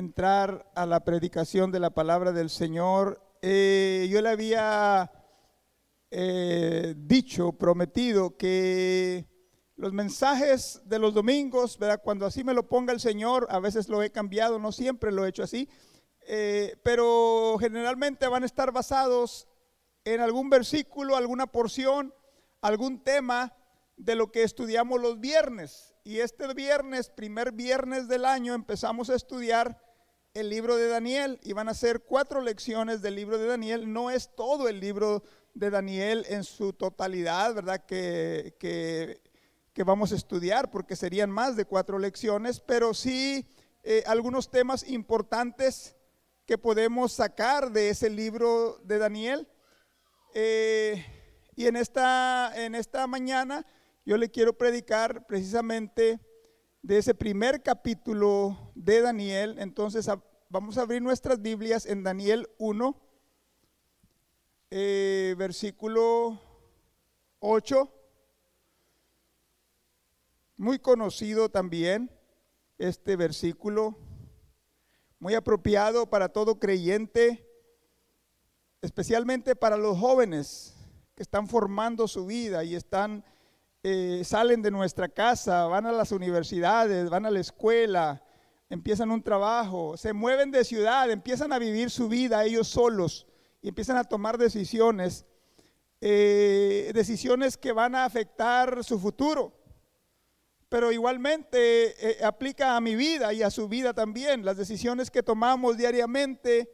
entrar a la predicación de la palabra del Señor. Yo le había prometido que los mensajes de los domingos, ¿verdad? Cuando así me lo ponga el Señor, a veces lo he cambiado, no siempre lo he hecho así, pero generalmente van a estar basados en algún versículo, alguna porción, algún tema de lo que estudiamos los viernes. Y este viernes, primer viernes del año, empezamos a estudiar el libro de Daniel y van a ser 4 lecciones del libro de Daniel. No es todo el libro de Daniel en su totalidad, ¿verdad? Que vamos a estudiar, porque serían más de 4 lecciones, pero sí algunos temas importantes que podemos sacar de ese libro de Daniel. Y en esta mañana yo le quiero predicar precisamente de ese primer capítulo de Daniel. Entonces vamos a abrir nuestras Biblias en Daniel 1, versículo 8. Muy conocido también este versículo, muy apropiado para todo creyente, especialmente para los jóvenes que están formando su vida y salen de nuestra casa, van a las universidades, van a la escuela, empiezan un trabajo, se mueven de ciudad, empiezan a vivir su vida ellos solos y empiezan a tomar decisiones que van a afectar su futuro. Pero igualmente aplica a mi vida y a su vida también. Las decisiones que tomamos diariamente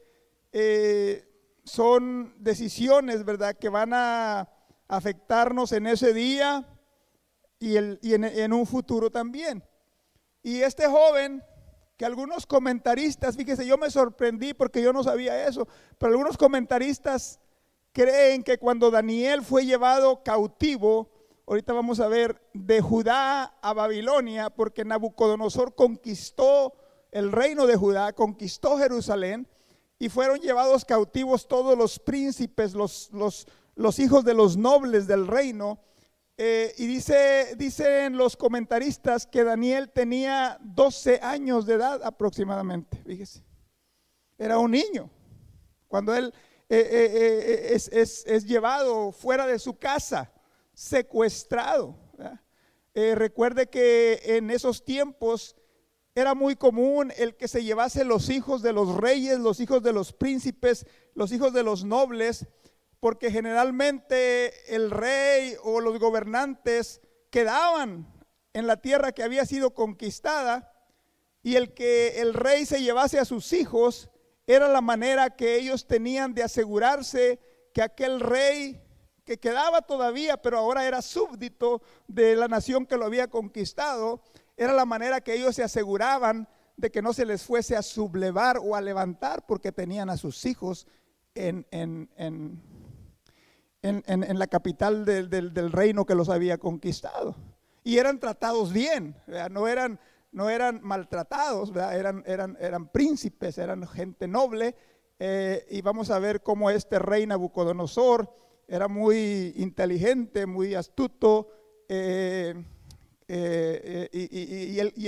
son decisiones, ¿verdad?, que van a afectarnos en ese día y en un futuro también. Y este joven, que algunos comentaristas, fíjese, yo me sorprendí porque yo no sabía eso, pero algunos comentaristas creen que cuando Daniel fue llevado cautivo, ahorita vamos a ver, de Judá a Babilonia, porque Nabucodonosor conquistó el reino de Judá, conquistó Jerusalén, y fueron llevados cautivos todos los príncipes, los hijos de los nobles del reino. Y dicen los comentaristas que Daniel tenía 12 años de edad aproximadamente, fíjese. Era un niño cuando él es llevado fuera de su casa, secuestrado. Recuerde que en esos tiempos era muy común el que se llevase los hijos de los reyes, los hijos de los príncipes, los hijos de los nobles, porque generalmente el rey o los gobernantes quedaban en la tierra que había sido conquistada, y el que el rey se llevase a sus hijos era la manera que ellos tenían de asegurarse que aquel rey que quedaba todavía, pero ahora era súbdito de la nación que lo había conquistado, era la manera que ellos se aseguraban de que no se les fuese a sublevar o a levantar, porque tenían a sus hijos en la capital del reino que los había conquistado. Y eran tratados bien, ¿verdad? No eran maltratados, ¿verdad? Eran príncipes, eran gente noble. Y vamos a ver cómo este rey Nabucodonosor era muy inteligente, muy astuto, y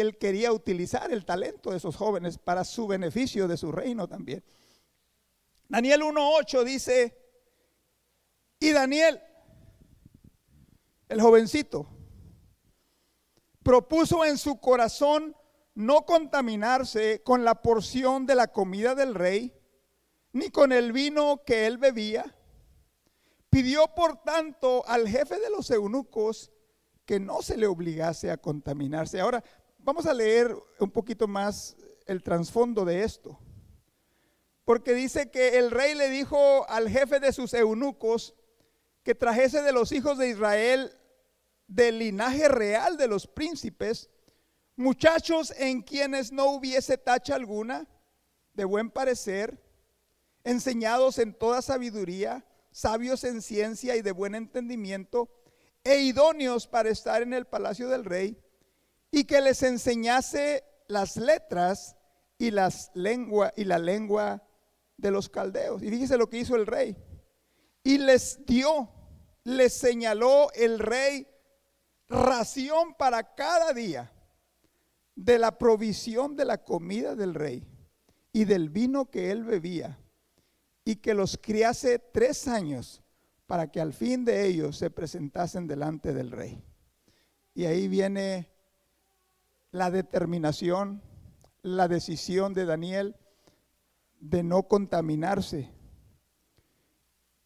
él quería utilizar el talento de esos jóvenes para su beneficio de su reino también. Daniel 1:8 dice: y Daniel, el jovencito, propuso en su corazón no contaminarse con la porción de la comida del rey, ni con el vino que él bebía. Pidió por tanto al jefe de los eunucos que no se le obligase a contaminarse. Ahora vamos a leer un poquito más el trasfondo de esto, porque dice que el rey le dijo al jefe de sus eunucos que trajese de los hijos de Israel, del linaje real de los príncipes, muchachos en quienes no hubiese tacha alguna, de buen parecer, enseñados en toda sabiduría, sabios en ciencia y de buen entendimiento, e idóneos para estar en el palacio del rey, y que les enseñase las letras y la lengua de los caldeos. Y fíjese lo que hizo el rey. Y les señaló el rey ración para cada día de la provisión de la comida del rey, y del vino que él bebía, y que los criase 3 años, para que al fin de ellos se presentasen delante del rey. Y ahí viene la determinación, la decisión de Daniel de no contaminarse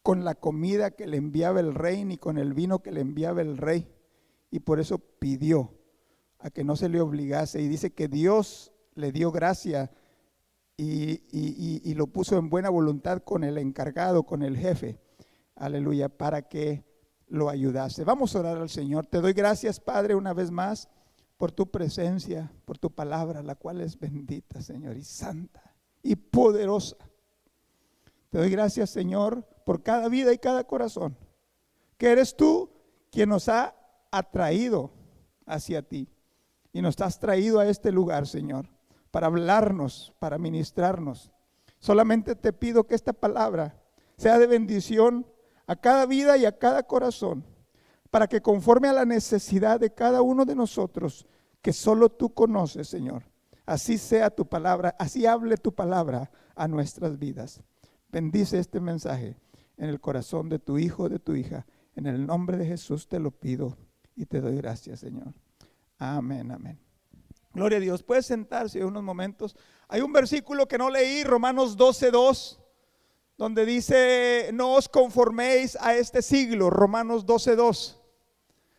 con la comida que le enviaba el rey, ni con el vino que le enviaba el rey. Y por eso pidió a que no se le obligase. Y dice que Dios le dio gracia y lo puso en buena voluntad con el encargado, con el jefe. Aleluya, para que lo ayudase. Vamos a orar al Señor. Te doy gracias, Padre, una vez más por tu presencia, por tu palabra, la cual es bendita, Señor, y santa y poderosa. Te doy gracias, Señor, por cada vida y cada corazón, que eres tú quien nos ha atraído hacia ti y nos has traído a este lugar, Señor, para hablarnos, para ministrarnos. Solamente te pido que esta palabra sea de bendición a cada vida y a cada corazón, para que conforme a la necesidad de cada uno de nosotros, que solo tú conoces, Señor, así sea tu palabra, así hable tu palabra a nuestras vidas. Bendice este mensaje en el corazón de tu hijo, de tu hija. En el nombre de Jesús te lo pido y te doy gracias, Señor. Amén, amén. Gloria a Dios. Puedes sentarse unos momentos. Hay un versículo que no leí, Romanos 12:2, donde dice: no os conforméis a este siglo, Romanos 12:2,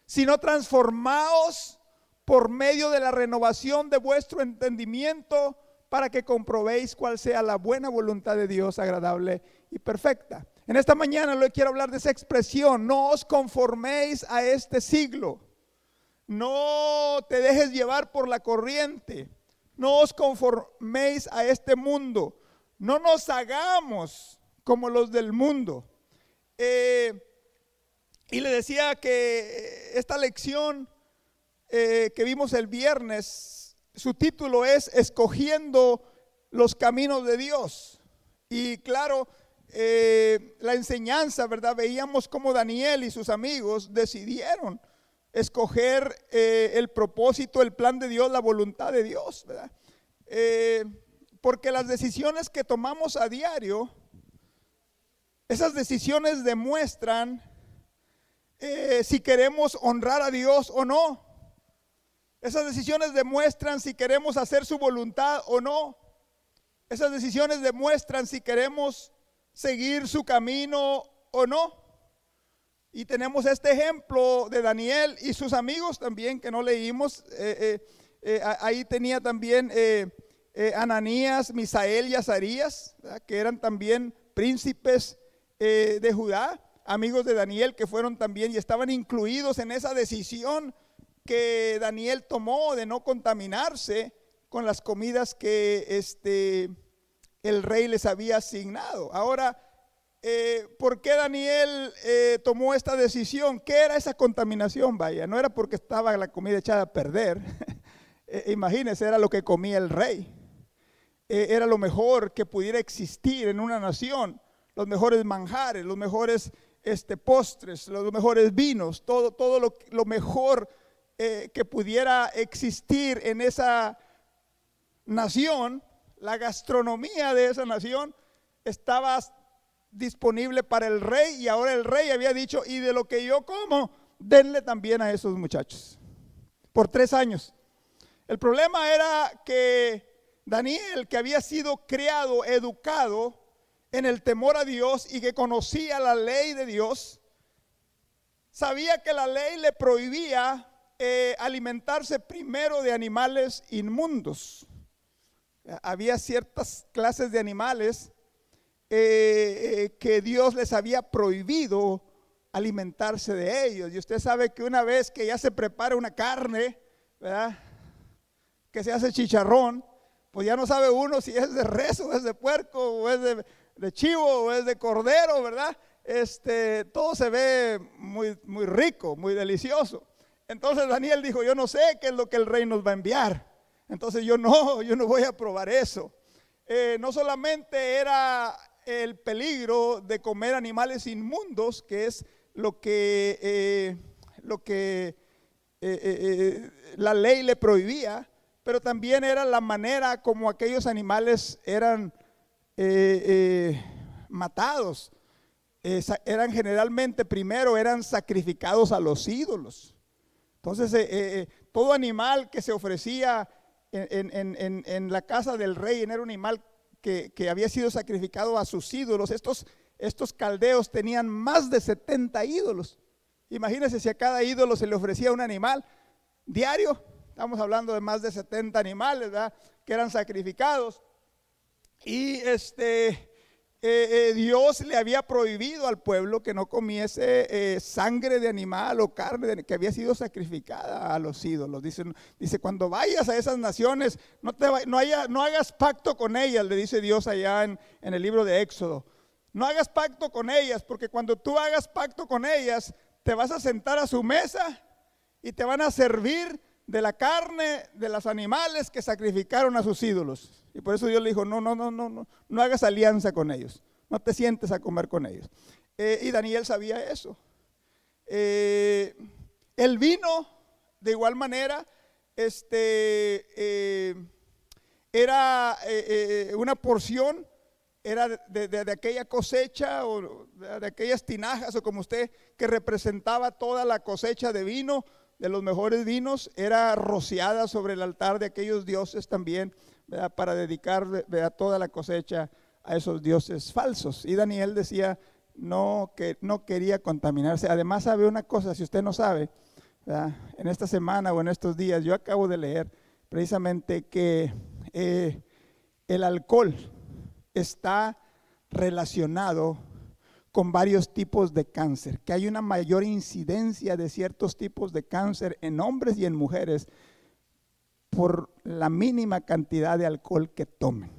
sino transformaos por medio de la renovación de vuestro entendimiento, para que comprobéis cuál sea la buena voluntad de Dios, agradable y perfecta. En esta mañana le quiero hablar de esa expresión: no os conforméis a este siglo. No te dejes llevar por la corriente. No os conforméis a este mundo. No nos hagamos como los del mundo. Y le decía que esta lección que vimos el viernes, su título es Escogiendo los caminos de Dios. Y claro, la enseñanza, ¿verdad? Veíamos cómo Daniel y sus amigos decidieron escoger el propósito, el plan de Dios, la voluntad de Dios, ¿verdad? Porque las decisiones que tomamos a diario, esas decisiones demuestran si queremos honrar a Dios o no. Esas decisiones demuestran si queremos hacer su voluntad o no. Esas decisiones demuestran si queremos seguir su camino o no. Y tenemos este ejemplo de Daniel y sus amigos también, que no leímos. Ahí tenía también Ananías, Misael y Azarías, ¿verdad? Que eran también príncipes de Judá, amigos de Daniel, que fueron también y estaban incluidos en esa decisión que Daniel tomó de no contaminarse con las comidas que el rey les había asignado. Ahora, ¿por qué Daniel tomó esta decisión? ¿Qué era esa contaminación? Vaya, no era porque estaba la comida echada a perder. Imagínense, era lo que comía el rey. Era lo mejor que pudiera existir en una nación. Los mejores manjares, los mejores postres, los mejores vinos, todo lo mejor que pudiera existir en esa nación. La gastronomía de esa nación estaba disponible para el rey, y ahora el rey había dicho: y de lo que yo como, denle también a esos muchachos, por 3 años. El problema era que Daniel, que había sido criado, educado en el temor a Dios y que conocía la ley de Dios, sabía que la ley le prohibía alimentarse primero de animales inmundos. Había ciertas clases de animales que Dios les había prohibido alimentarse de ellos. Y usted sabe que una vez que ya se prepara una carne, ¿verdad?, que se hace chicharrón, pues ya no sabe uno si es de res o es de puerco o es de chivo o es de cordero, ¿verdad? Todo se ve muy, muy rico, muy delicioso. Entonces Daniel dijo: yo no sé qué es lo que el rey nos va a enviar, entonces yo no voy a probar eso. No solamente era el peligro de comer animales inmundos, que es lo que la ley le prohibía, pero también era la manera como aquellos animales eran matados. Eran generalmente, primero eran sacrificados a los ídolos. Entonces todo animal que se ofrecía en la casa del rey era un animal que había sido sacrificado a sus ídolos. Estos caldeos tenían más de 70 ídolos. Imagínense si a cada ídolo se le ofrecía un animal diario. Estamos hablando de más de 70 animales, ¿verdad?, que eran sacrificados. Y Dios le había prohibido al pueblo que no comiese sangre de animal o carne que había sido sacrificada a los ídolos. Dice, cuando vayas a esas naciones, no hagas pacto con ellas, le dice Dios allá en el libro de Éxodo. No hagas pacto con ellas, porque cuando tú hagas pacto con ellas, te vas a sentar a su mesa y te van a servir de la carne de los animales que sacrificaron a sus ídolos. Y por eso Dios le dijo, no hagas alianza con ellos, no te sientes a comer con ellos. Y Daniel sabía eso. El vino, de igual manera, era una porción, era de aquella cosecha o de aquellas tinajas, o como usted, que representaba toda la cosecha de vino, de los mejores vinos, era rociada sobre el altar de aquellos dioses también, ¿verdad?, para dedicar, ¿verdad?, toda la cosecha a esos dioses falsos. Y Daniel decía que no quería contaminarse. Además, sabe una cosa, si usted no sabe, ¿verdad?, en esta semana o en estos días yo acabo de leer precisamente que el alcohol está relacionado con varios tipos de cáncer, que hay una mayor incidencia de ciertos tipos de cáncer en hombres y en mujeres por la mínima cantidad de alcohol que tomen.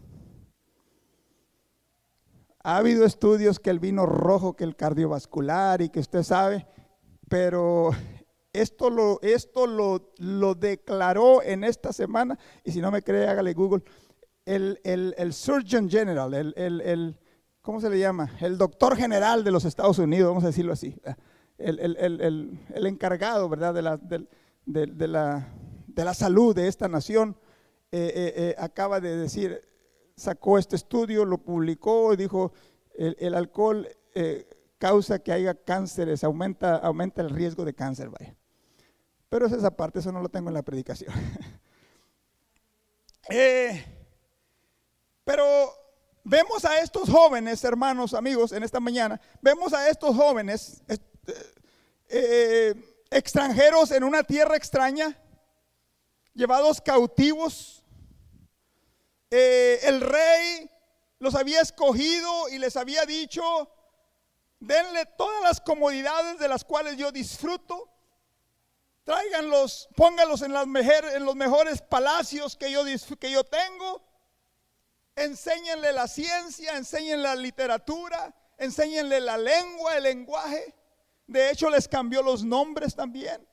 Ha habido estudios que el vino rojo, que el cardiovascular y que usted sabe, pero esto lo declaró en esta semana, y si no me cree, hágale Google, el Surgeon General, ¿cómo se le llama? El doctor general de los Estados Unidos, vamos a decirlo así, el encargado, ¿verdad?, de la salud de esta nación, acaba de decir, sacó este estudio, lo publicó y dijo, el alcohol causa que haya cánceres, aumenta el riesgo de cáncer, vaya. Pero es esa parte, eso no lo tengo en la predicación. Pero vemos a estos jóvenes, hermanos, amigos, en esta mañana, vemos a estos jóvenes extranjeros en una tierra extraña, llevados cautivos. El rey los había escogido y les había dicho, denle todas las comodidades de las cuales yo disfruto, tráiganlos, pónganlos en los mejores palacios que yo tengo. Enséñenle la ciencia, enséñenle la literatura, enséñenle la lengua, el lenguaje. De hecho, les cambió los nombres también.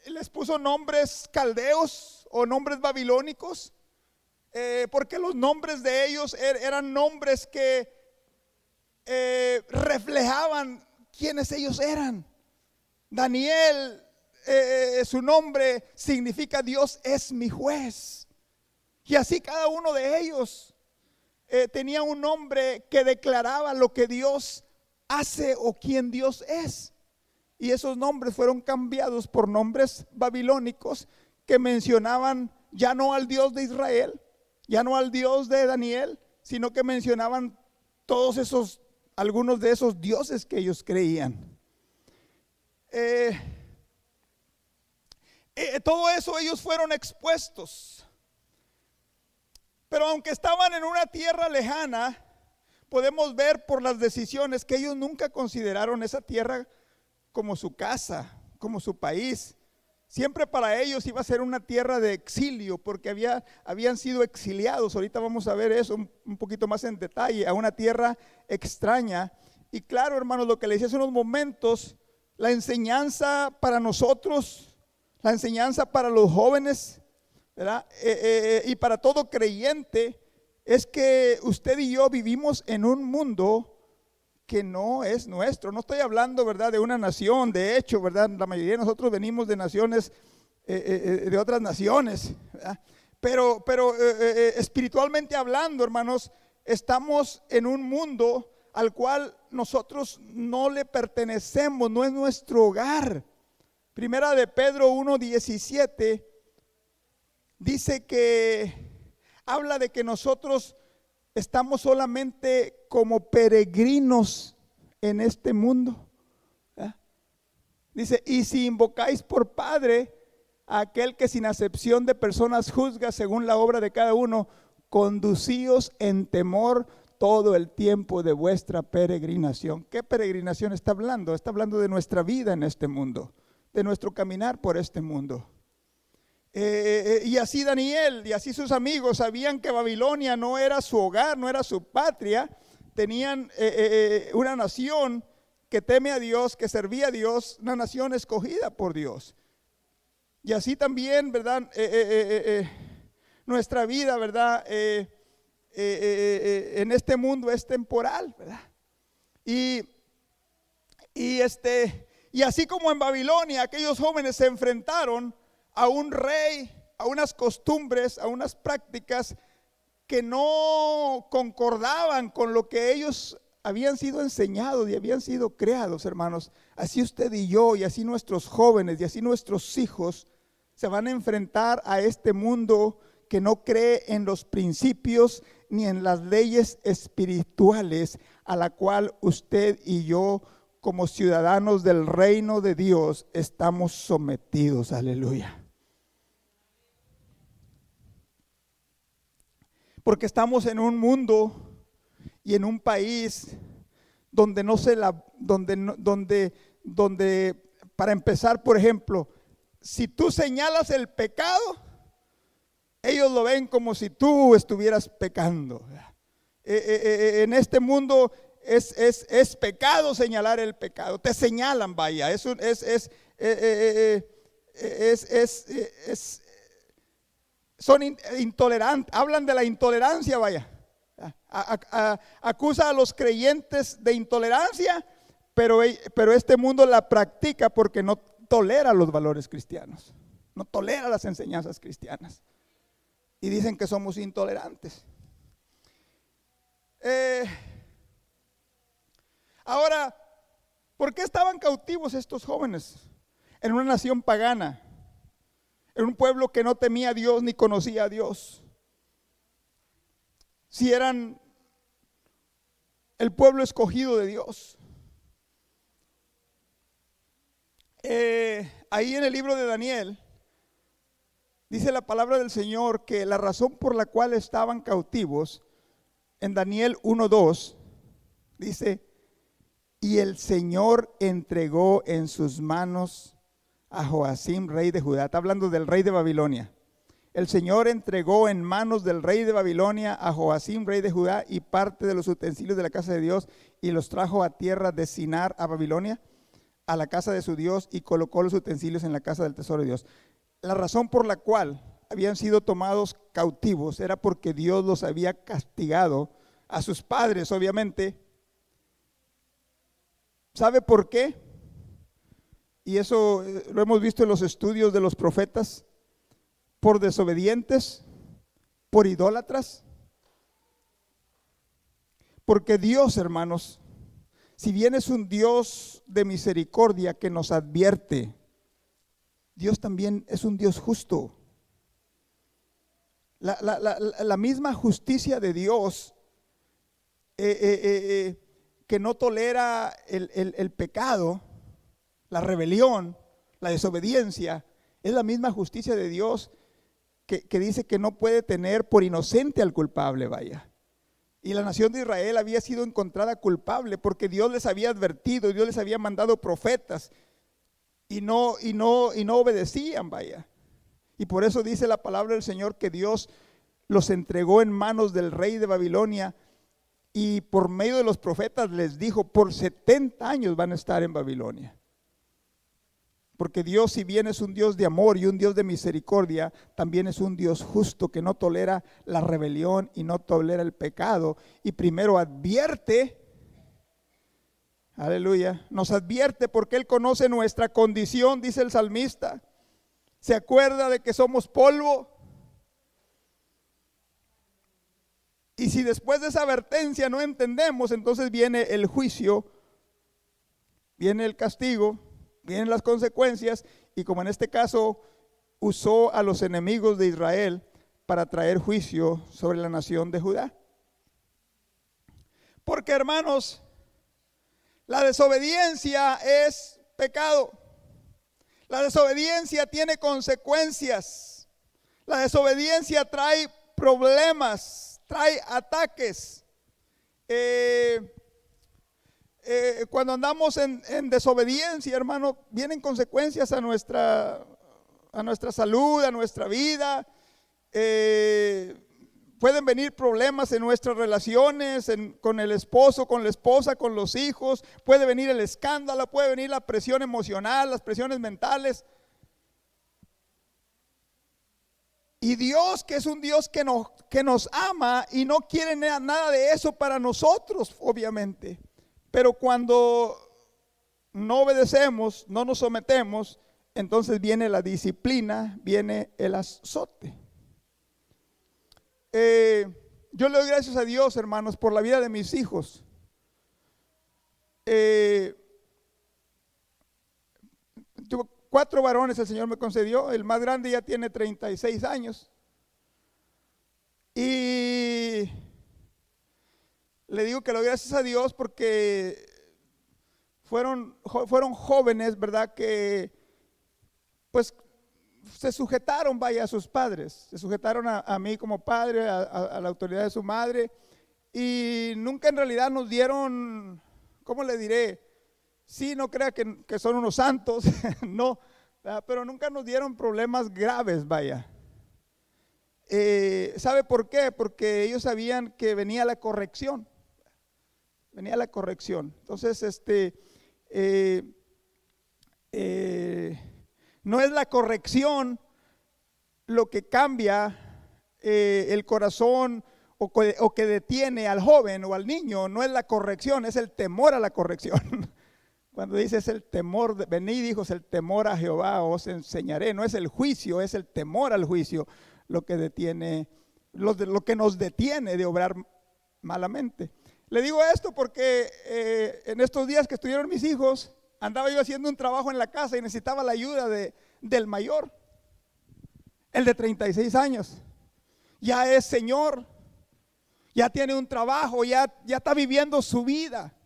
Les puso nombres caldeos o nombres babilónicos, porque los nombres de ellos eran nombres que reflejaban quiénes ellos eran. Daniel, su nombre significa Dios es mi juez. Y así cada uno de ellos tenía un nombre que declaraba lo que Dios hace o quién Dios es. Y esos nombres fueron cambiados por nombres babilónicos que mencionaban ya no al Dios de Israel, ya no al Dios de Daniel, sino que mencionaban algunos de esos dioses que ellos creían. Todo eso ellos fueron expuestos. Pero aunque estaban en una tierra lejana, podemos ver por las decisiones que ellos nunca consideraron esa tierra como su casa, como su país. Siempre para ellos iba a ser una tierra de exilio, porque habían sido exiliados. Ahorita vamos a ver eso un poquito más en detalle, a una tierra extraña. Y claro, hermanos, lo que les decía hace unos momentos, la enseñanza para nosotros, la enseñanza para los jóvenes, ¿verdad? Y para todo creyente, es que usted y yo vivimos en un mundo que no es nuestro. No estoy hablando, ¿verdad?, de una nación. De hecho, ¿verdad?, la mayoría de nosotros venimos de naciones de otras naciones, ¿verdad? Pero espiritualmente hablando, hermanos, estamos en un mundo al cual nosotros no le pertenecemos, no es nuestro hogar. Primera de Pedro 1:17 dice que habla de que nosotros estamos solamente como peregrinos en este mundo. ¿Eh? Dice, y si invocáis por Padre a aquel que sin acepción de personas juzga según la obra de cada uno, conducíos en temor todo el tiempo de vuestra peregrinación. ¿Qué peregrinación está hablando? Está hablando de nuestra vida en este mundo, de nuestro caminar por este mundo. Y así Daniel y así sus amigos sabían que Babilonia no era su hogar, no era su patria. Tenían una nación que teme a Dios, que servía a Dios, una nación escogida por Dios. Y así también, ¿verdad? Nuestra vida, ¿verdad? En este mundo es temporal, ¿verdad? Y así como en Babilonia, aquellos jóvenes se enfrentaron a un rey, a unas costumbres, a unas prácticas que no concordaban con lo que ellos habían sido enseñados y habían sido creados, hermanos. Así usted y yo, y así nuestros jóvenes, y así nuestros hijos se van a enfrentar a este mundo que no cree en los principios ni en las leyes espirituales a la cual usted y yo, como ciudadanos del reino de Dios, estamos sometidos. Aleluya. Porque estamos en un mundo y en un país donde donde para empezar, por ejemplo, si tú señalas el pecado, ellos lo ven como si tú estuvieras pecando. En este mundo es pecado señalar el pecado. Te señalan, vaya. Son intolerantes. Hablan de la intolerancia, vaya. Acusa a los creyentes de intolerancia, pero este mundo la practica porque no tolera los valores cristianos, no tolera las enseñanzas cristianas, y dicen que somos intolerantes. Ahora, ¿por qué estaban cautivos estos jóvenes en una nación pagana, en un pueblo que no temía a Dios ni conocía a Dios? Si eran el pueblo escogido de Dios. Ahí en el libro de Daniel dice la palabra del Señor que la razón por la cual estaban cautivos, en Daniel 1:2 dice, y el Señor entregó en sus manos a Joacim, rey de Judá. Está hablando del rey de Babilonia. El Señor entregó en manos del rey de Babilonia a Joacim, rey de Judá, y parte de los utensilios de la casa de Dios, y los trajo a tierra de Sinar, a Babilonia, a la casa de su Dios, y colocó los utensilios en la casa del tesoro de Dios. La razón por la cual habían sido tomados cautivos era porque Dios los había castigado a sus padres, obviamente. ¿Sabe por qué? Y eso lo hemos visto en los estudios de los profetas. Por desobedientes, por idólatras. Porque Dios, hermanos, si bien es un Dios de misericordia que nos advierte, Dios también es un Dios justo. La misma justicia de Dios que no tolera el pecado, la rebelión, la desobediencia, es la misma justicia de Dios que dice que no puede tener por inocente al culpable, vaya. Y la nación de Israel había sido encontrada culpable porque Dios les había advertido, Dios les había mandado profetas y no obedecían, vaya. Y por eso dice la palabra del Señor que Dios los entregó en manos del rey de Babilonia, y por medio de los profetas les dijo, por 70 años van a estar en Babilonia. Porque Dios, si bien es un Dios de amor y un Dios de misericordia, también es un Dios justo que no tolera la rebelión y no tolera el pecado. Y primero advierte, aleluya, nos advierte porque Él conoce nuestra condición, dice el salmista. se acuerda de que somos polvo. Y si después de esa advertencia no entendemos, entonces viene el juicio, viene el castigo, vienen las consecuencias, y como en este caso usó a los enemigos de Israel para traer juicio sobre la nación de Judá. Porque, hermanos, la desobediencia es pecado. La desobediencia tiene consecuencias. La desobediencia trae problemas, trae ataques. Cuando andamos en desobediencia, hermano, vienen consecuencias a nuestra salud, a nuestra vida. Pueden venir problemas en nuestras relaciones, con el esposo, con la esposa, con los hijos. Puede venir el escándalo, puede venir la presión emocional, las presiones mentales. Y Dios, que es un Dios que nos ama y no quiere nada de eso para nosotros, obviamente. Pero cuando no obedecemos, no nos sometemos, entonces viene la disciplina, viene el azote. Yo le doy gracias a Dios, hermanos, por la vida de mis hijos. Tuve 4 varones, el Señor me concedió. El más grande ya tiene 36 años. Y le digo que le doy gracias a Dios porque fueron jóvenes, ¿verdad? Que pues se sujetaron, vaya, a sus padres. Se sujetaron a mí como padre, a la autoridad de su madre. Y nunca en realidad nos dieron, ¿cómo le diré? Sí, no crea que son unos santos, no, pero nunca nos dieron problemas graves, vaya. ¿Sabe por qué? Porque ellos sabían que venía la corrección. Venía la corrección. Entonces, no es la corrección lo que cambia el corazón o que detiene al joven o al niño. No es la corrección, es el temor a la corrección. Cuando dice es el temor, venid hijos, el temor a Jehová os enseñaré. No es el juicio, es el temor al juicio lo que detiene, lo que nos detiene de obrar malamente. Le digo esto porque en estos días que estuvieron mis hijos, andaba yo haciendo un trabajo en la casa y necesitaba la ayuda del mayor, el de 36 años. Ya es señor, ya tiene un trabajo, ya está viviendo su vida.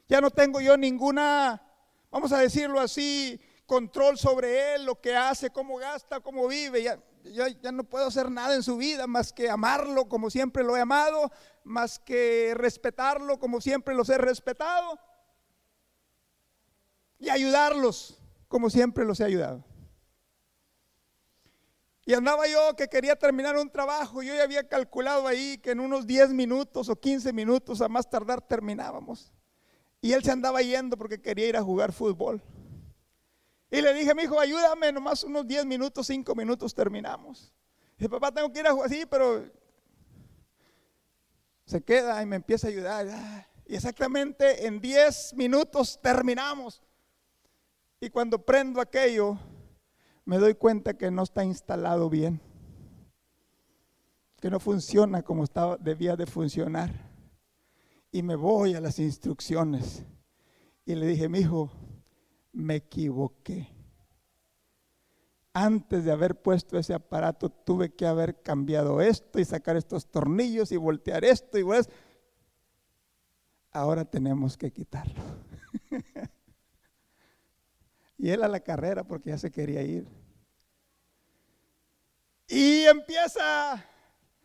Ya no tengo yo ninguna, vamos a decirlo así, control sobre él, lo que hace, cómo gasta, cómo vive. Ya no puedo hacer nada en su vida más que amarlo como siempre lo he amado, más que respetarlo como siempre los he respetado y ayudarlos como siempre los he ayudado. Y andaba yo que quería terminar un trabajo. Yo ya había calculado ahí que en unos 10 minutos o 15 minutos a más tardar terminábamos. Y él se andaba yendo porque quería ir a jugar fútbol. Y le dije, mi hijo, ayúdame, nomás unos 10 minutos, 5 minutos terminamos. Dice, papá, tengo que ir a jugar. Sí, pero se queda y me empieza a ayudar. Y exactamente en 10 minutos terminamos. Y cuando prendo aquello, me doy cuenta que no está instalado bien, que no funciona como debía de funcionar. Y me voy a las instrucciones y le dije, mi hijo, me equivoqué. Antes de haber puesto ese aparato, tuve que haber cambiado esto y sacar estos tornillos y voltear esto y pues, ahora tenemos que quitarlo. Y él a la carrera porque ya se quería ir. Y empieza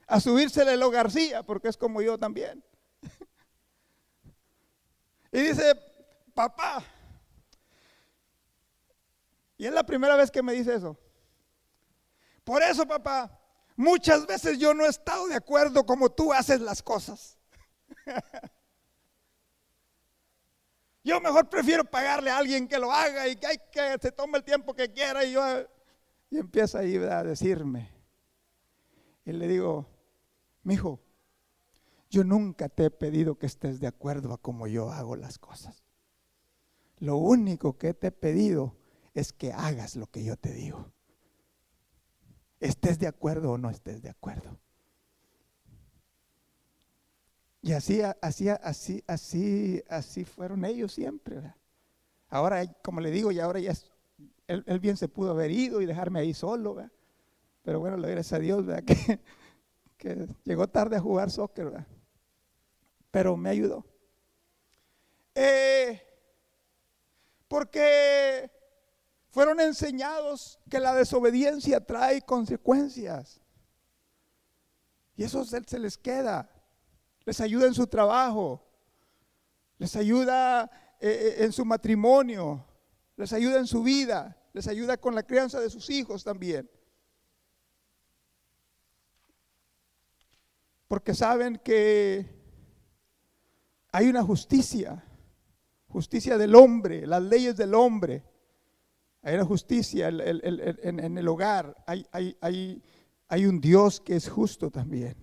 a subírsele lo García, porque es como yo también. Y dice, papá, y es la primera vez que me dice eso. Por eso, papá, muchas veces yo no he estado de acuerdo como tú haces las cosas. Yo mejor prefiero pagarle a alguien que lo haga y que se tome el tiempo que quiera. Y empieza ahí a decirme. Y le digo, mijo, yo nunca te he pedido que estés de acuerdo a cómo yo hago las cosas. Lo único que te he pedido es que hagas lo que yo te digo. estés de acuerdo o no estés de acuerdo. Y así fueron ellos siempre, ¿verdad? Ahora, como le digo, y ahora ya él bien se pudo haber ido y dejarme ahí solo, ¿verdad? Pero bueno, gracias a Dios, ¿verdad? Que llegó tarde a jugar soccer, ¿verdad? Pero me ayudó. Porque fueron enseñados que la desobediencia trae consecuencias. Y eso se les queda. Les ayuda en su trabajo. Les ayuda en su matrimonio. Les ayuda en su vida. Les ayuda con la crianza de sus hijos también. Porque saben que hay una justicia del hombre, las leyes del hombre. Hay una justicia en el hogar. Hay un Dios que es justo también.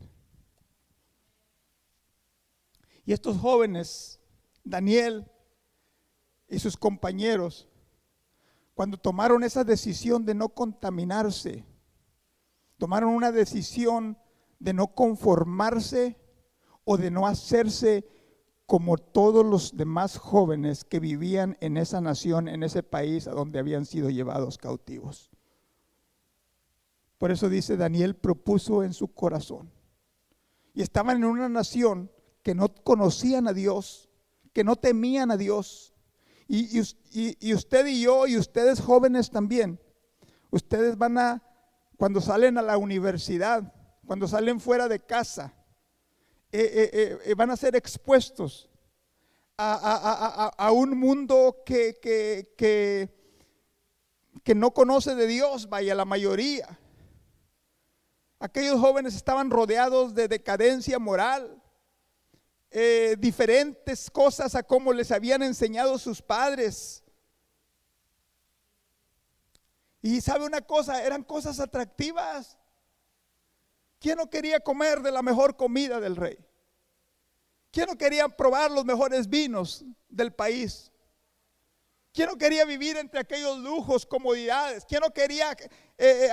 Y estos jóvenes, Daniel y sus compañeros, cuando tomaron esa decisión de no contaminarse, tomaron una decisión de no conformarse o de no hacerse como todos los demás jóvenes que vivían en esa nación, en ese país a donde habían sido llevados cautivos. Por eso dice, Daniel propuso en su corazón. Y estaban en una nación que no conocían a Dios, que no temían a Dios. Y usted y yo, y ustedes jóvenes también, ustedes cuando salen a la universidad, cuando salen fuera de casa, van a ser expuestos a un mundo que no conoce de Dios, vaya, la mayoría. Aquellos jóvenes estaban rodeados de decadencia moral, diferentes cosas a como les habían enseñado sus padres. Y sabe una cosa, eran cosas atractivas. ¿Quién no quería comer de la mejor comida del rey? ¿Quién no quería probar los mejores vinos del país? ¿Quién no quería vivir entre aquellos lujos, comodidades? ¿Quién no quería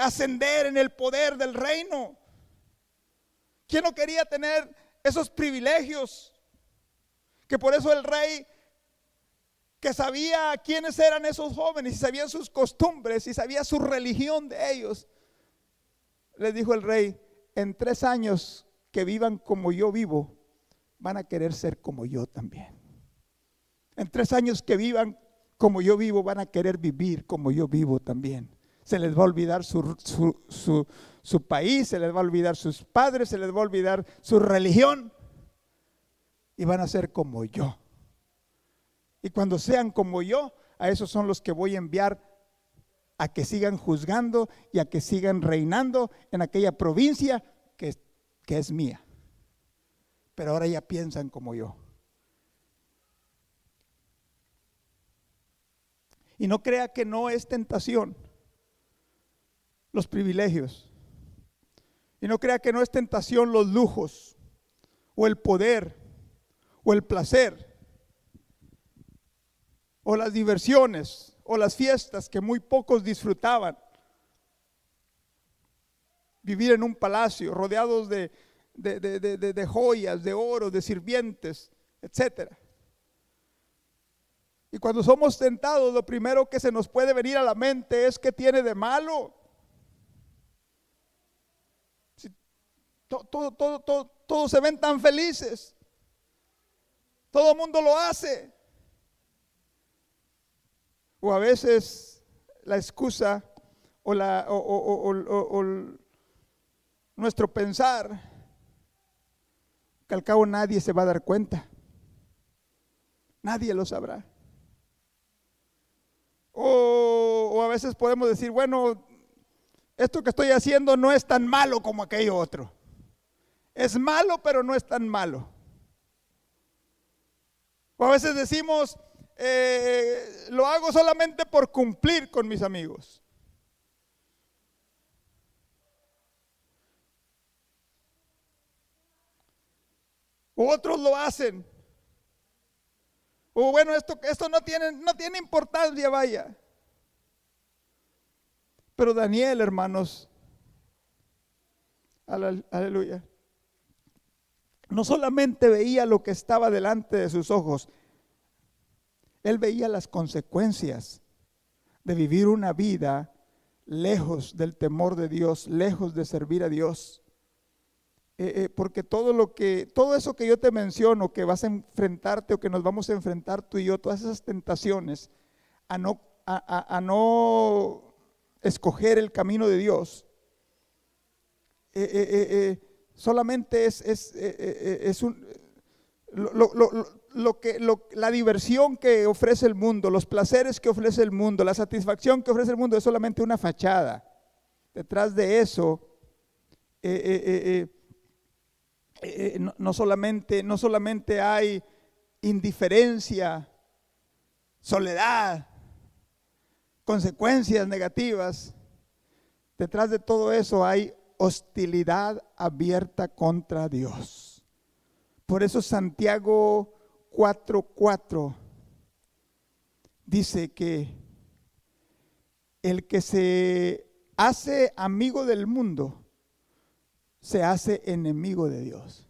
ascender en el poder del reino? ¿Quién no quería tener esos privilegios? Que por eso el rey, que sabía quiénes eran esos jóvenes y sabían sus costumbres y sabía su religión de ellos, les dijo el rey: en 3 años que vivan como yo vivo, van a querer ser como yo también. En 3 años que vivan como yo vivo, van a querer vivir como yo vivo también. Se les va a olvidar su país, se les va a olvidar sus padres, se les va a olvidar su religión y van a ser como yo. Y cuando sean como yo, a esos son los que voy a enviar a que sigan juzgando y a que sigan reinando en aquella provincia que es mía. Pero ahora ya piensan como yo. Y no crea que no es tentación los privilegios. Y no crea que no es tentación los lujos, o el poder, o el placer, o las diversiones, o las fiestas que muy pocos disfrutaban. Vivir en un palacio rodeados de joyas, de oro, de sirvientes, etcétera. Y cuando somos tentados, lo primero que se nos puede venir a la mente es: ¿qué tiene de malo? Si todos se ven tan felices, todo el mundo lo hace. O a veces la excusa o nuestro pensar, que al cabo nadie se va a dar cuenta, nadie lo sabrá. O a veces podemos decir: bueno, esto que estoy haciendo no es tan malo como aquello otro. Es malo, pero no es tan malo. O a veces decimos: lo hago solamente por cumplir con mis amigos. O otros lo hacen. O bueno, esto no tiene importancia, vaya. Pero Daniel, hermanos, Aleluya. No solamente veía lo que estaba delante de sus ojos, él veía las consecuencias de vivir una vida lejos del temor de Dios, lejos de servir a Dios. Porque todo eso que yo te menciono, que vas a enfrentarte o que nos vamos a enfrentar tú y yo, todas esas tentaciones a no escoger el camino de Dios, solamente la diversión que ofrece el mundo, los placeres que ofrece el mundo, la satisfacción que ofrece el mundo es solamente una fachada. Detrás de eso, no solamente hay indiferencia, soledad, consecuencias negativas. Detrás de todo eso hay hostilidad abierta contra Dios. Por eso Santiago 4:4 dice que el que se hace amigo del mundo se hace enemigo de Dios.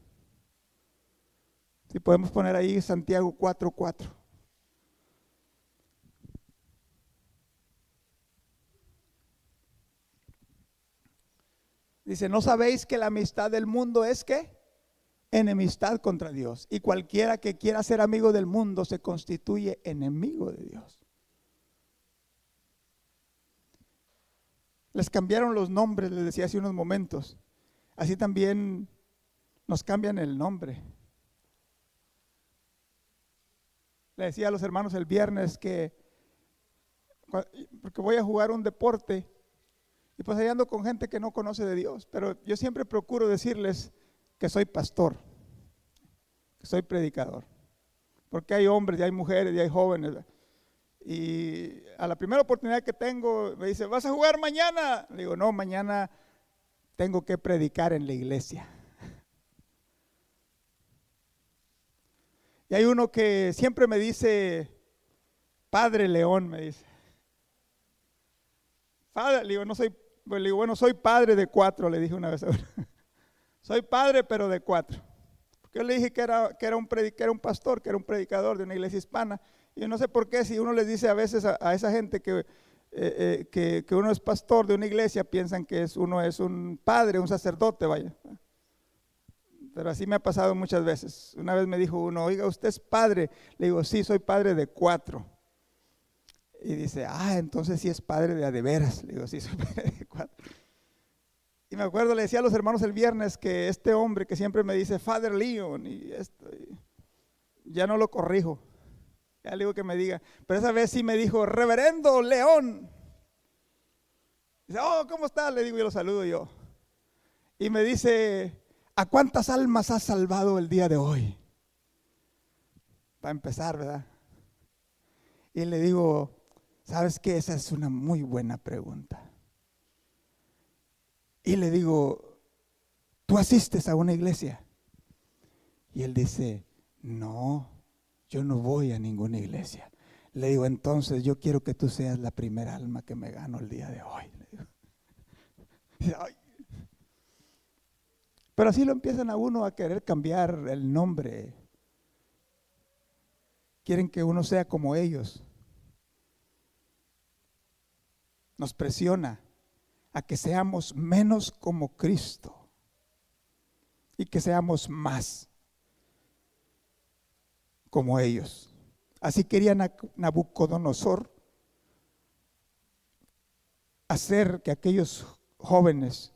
Si podemos poner ahí Santiago 4:4. Dice, ¿no sabéis que la amistad del mundo es qué? Enemistad contra Dios. Y cualquiera que quiera ser amigo del mundo se constituye enemigo de Dios. Les cambiaron los nombres, les decía hace unos momentos. Así también nos cambian el nombre. Le decía a los hermanos el viernes porque voy a jugar un deporte y pues ahí ando con gente que no conoce de Dios, pero yo siempre procuro decirles que soy pastor, que soy predicador, porque hay hombres y hay mujeres y hay jóvenes, y a la primera oportunidad que tengo me dice, ¿vas a jugar mañana? Le digo, no, mañana tengo que predicar en la iglesia. Y hay uno que siempre me dice, Padre León, me dice. Padre, le digo, bueno, soy padre de 4, le dije una vez. Soy padre, pero de 4. Porque yo le dije que era un pastor, que era un predicador de una iglesia hispana. Y yo no sé por qué, si uno les dice a veces a esa gente que uno es pastor de una iglesia, piensan que uno es un padre, un sacerdote, vaya. Pero así me ha pasado muchas veces. Una vez me dijo uno, oiga, ¿usted es padre? Le digo, sí, soy padre de 4. Y dice, entonces sí es padre de veras. Le digo, sí, soy padre de 4. Y me acuerdo, le decía a los hermanos el viernes que este hombre que siempre me dice, Father Leon, y ya no lo corrijo. Ya le digo que me diga. Pero esa vez sí me dijo, Reverendo León. Dice, ¿cómo está? Le digo, yo lo saludo yo. Y me dice, ¿a cuántas almas has salvado el día de hoy? Para empezar, ¿verdad? Y le digo, ¿sabes qué? Esa es una muy buena pregunta. Y le digo, ¿tú asistes a una iglesia? Y él dice, no, yo no voy a ninguna iglesia. Le digo, entonces yo quiero que tú seas la primera alma que me gano el día de hoy. Le digo, ay. Pero así lo empiezan a uno a querer cambiar el nombre. Quieren que uno sea como ellos. Nos presiona a que seamos menos como Cristo y que seamos más como ellos. Así quería Nabucodonosor hacer que aquellos jóvenes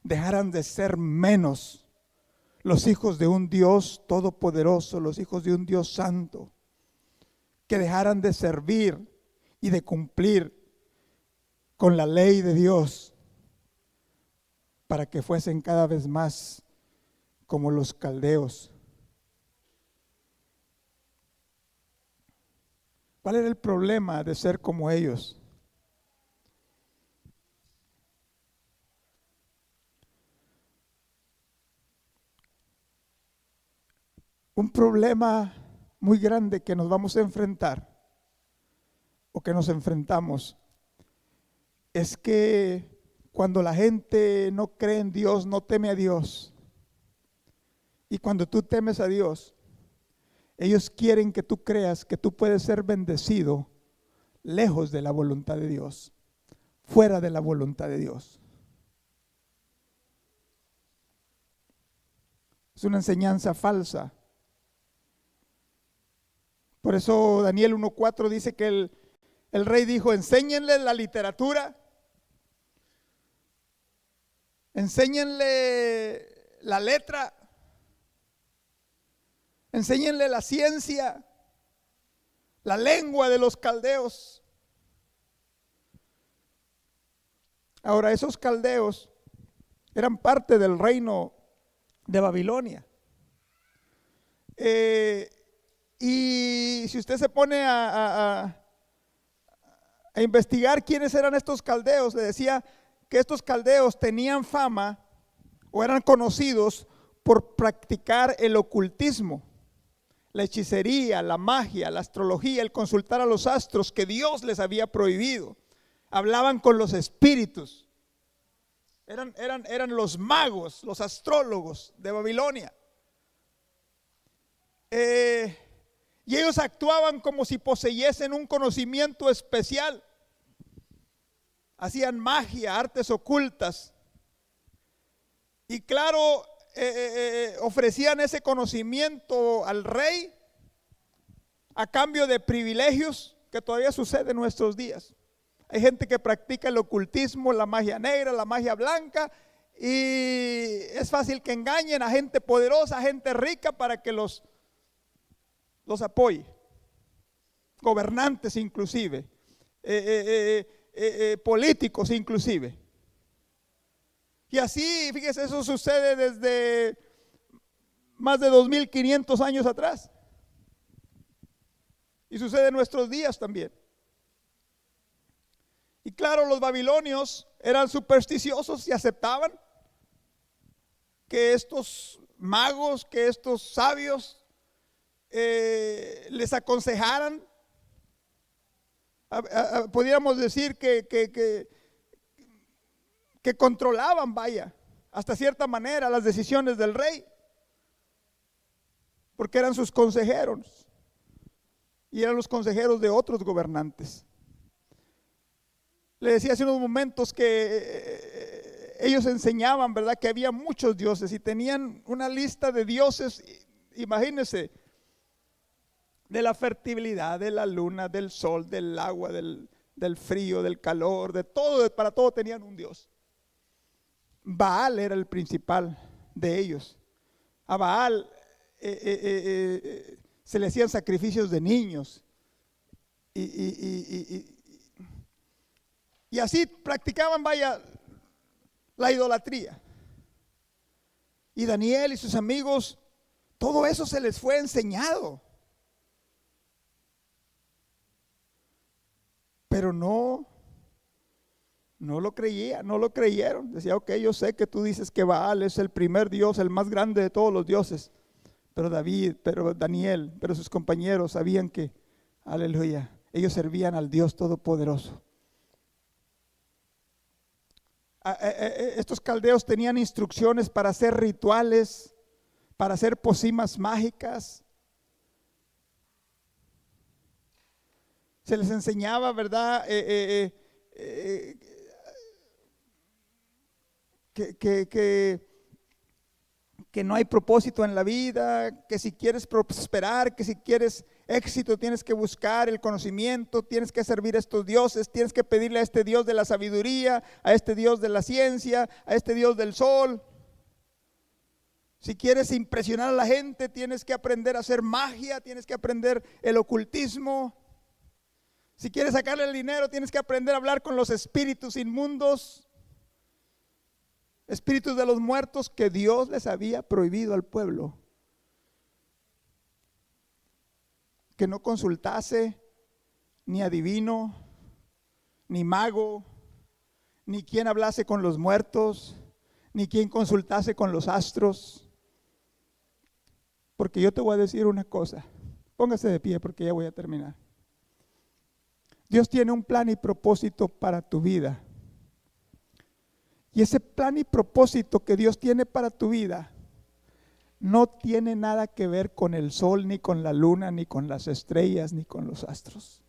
dejaran de ser menos los hijos de un Dios todopoderoso, los hijos de un Dios santo, que dejaran de servir y de cumplir con la ley de Dios para que fuesen cada vez más como los caldeos. ¿Cuál era el problema de ser como ellos? Un problema muy grande que nos vamos a enfrentar o que nos enfrentamos es que cuando la gente no cree en Dios, no teme a Dios, y cuando tú temes a Dios, ellos quieren que tú creas que tú puedes ser bendecido lejos de la voluntad de Dios, fuera de la voluntad de Dios. Es una enseñanza falsa. Por eso Daniel 1:4 dice que el rey dijo: enséñenle la literatura, enséñenle la letra, enséñenle la ciencia, la lengua de los caldeos. Ahora, esos caldeos eran parte del reino de Babilonia. Y si usted se pone a investigar quiénes eran estos caldeos, le decía que estos caldeos tenían fama o eran conocidos por practicar el ocultismo, la hechicería, la magia, la astrología, el consultar a los astros que Dios les había prohibido. Hablaban con los espíritus. Eran los magos, los astrólogos de Babilonia. Y ellos actuaban como si poseyesen un conocimiento especial. Hacían magia, artes ocultas. Y claro, ofrecían ese conocimiento al rey a cambio de privilegios, que todavía sucede en nuestros días. Hay gente que practica el ocultismo, la magia negra, la magia blanca, y es fácil que engañen a gente poderosa, a gente rica, para que los apoye. Gobernantes inclusive, políticos inclusive. Y así, fíjese, eso sucede desde más de 2500 años atrás. Y sucede en nuestros días también. Y claro, los babilonios eran supersticiosos y aceptaban que estos magos, que estos sabios les aconsejaran. Podríamos decir que controlaban, vaya, hasta cierta manera las decisiones del rey, porque eran sus consejeros y eran los consejeros de otros gobernantes. Le decía hace unos momentos que ellos enseñaban, ¿verdad?, que había muchos dioses y tenían una lista de dioses, imagínense, de la fertilidad, de la luna, del sol, del agua, del frío, del calor, de todo, para todo tenían un dios. Baal era el principal de ellos. A Baal se le hacían sacrificios de niños y así practicaban, vaya, la idolatría. Y Daniel y sus amigos, todo eso se les fue enseñado. Pero no lo creían, no lo creyeron. Decía: ok, yo sé que tú dices que Baal es el primer dios, el más grande de todos los dioses. Pero Daniel, pero sus compañeros sabían que, aleluya, ellos servían al Dios Todopoderoso. Estos caldeos tenían instrucciones para hacer rituales, para hacer pócimas mágicas. Se les enseñaba, ¿verdad?, que no hay propósito en la vida, que si quieres prosperar, que si quieres éxito, tienes que buscar el conocimiento, tienes que servir a estos dioses, tienes que pedirle a este Dios de la sabiduría, a este Dios de la ciencia, a este Dios del sol. Si quieres impresionar a la gente, tienes que aprender a hacer magia, tienes que aprender el ocultismo. Si quieres sacarle el dinero, tienes que aprender a hablar con los espíritus inmundos, espíritus de los muertos que Dios les había prohibido al pueblo. Que no consultase ni adivino, ni mago, ni quien hablase con los muertos, ni quien consultase con los astros. Porque yo te voy a decir una cosa. Póngase de pie porque ya voy a terminar. Dios tiene un plan y propósito para tu vida. Y ese plan y propósito que Dios tiene para tu vida no tiene nada que ver con el sol, ni con la luna, ni con las estrellas, ni con los astros.